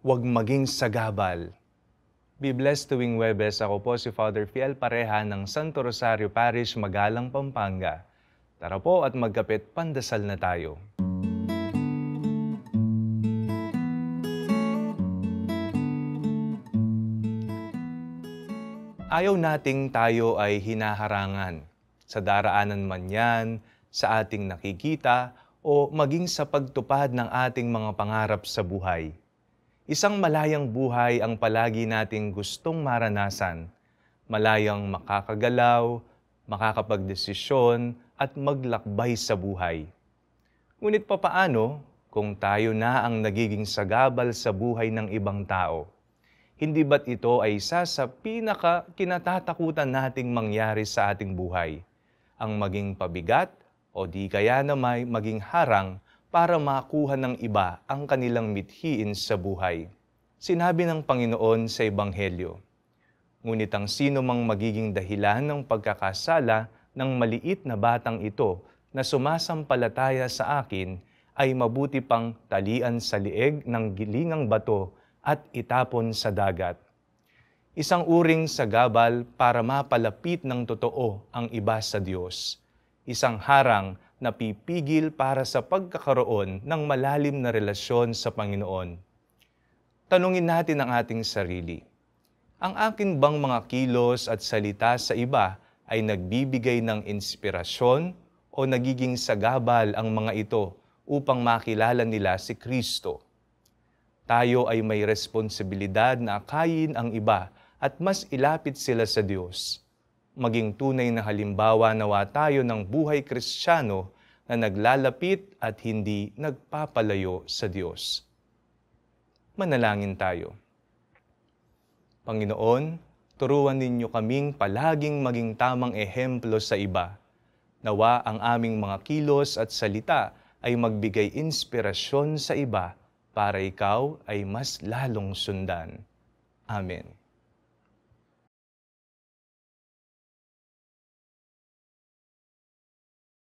Huwag maging sagabal. Be blessed tuwing Webes. Ako po si Father Fiel Pareha ng Santo Rosario Parish, Magalang, Pampanga. Tara po at magkapit, pandasal na tayo. Ayaw nating tayo ay hinaharangan. Sa daraanan man yan, sa ating nakikita, o maging sa pagtupad ng ating mga pangarap sa buhay. Isang malayang buhay ang palagi nating gustong maranasan. Malayang makakagalaw, makakapagdesisyon, at maglakbay sa buhay. Ngunit papaano kung tayo na ang nagiging sagabal sa buhay ng ibang tao? Hindi ba't ito ay isa sa kinatatakutan nating mangyari sa ating buhay? Ang maging pabigat o di kaya na may maging harang para makuha ng iba ang kanilang mithiin sa buhay. Sinabi ng Panginoon sa Ebanghelyo, "Ngunit ang sino mang magiging dahilan ng pagkakasala ng maliit na batang ito na sumasampalataya sa akin, ay mabuti pang talian sa lieg ng gilingang bato at itapon sa dagat." Isang uring sagabal para mapalapit ng totoo ang iba sa Diyos. Isang harang na pipigil para sa pagkakaroon ng malalim na relasyon sa Panginoon. Tanungin natin ang ating sarili. Ang akin bang mga kilos at salita sa iba ay nagbibigay ng inspirasyon o nagiging sagabal ang mga ito upang makilala nila si Kristo? Tayo ay may responsibilidad na akayin ang iba at mas ilapit sila sa Diyos. Maging tunay na halimbawa nawa tayo ng buhay Kristiyano na naglalapit at hindi nagpapalayo sa Diyos. Manalangin tayo. Panginoon, turuan ninyo kaming palaging maging tamang ehemplo sa iba. Nawa ang aming mga kilos at salita ay magbigay inspirasyon sa iba para ikaw ay mas lalong sundan. Amen.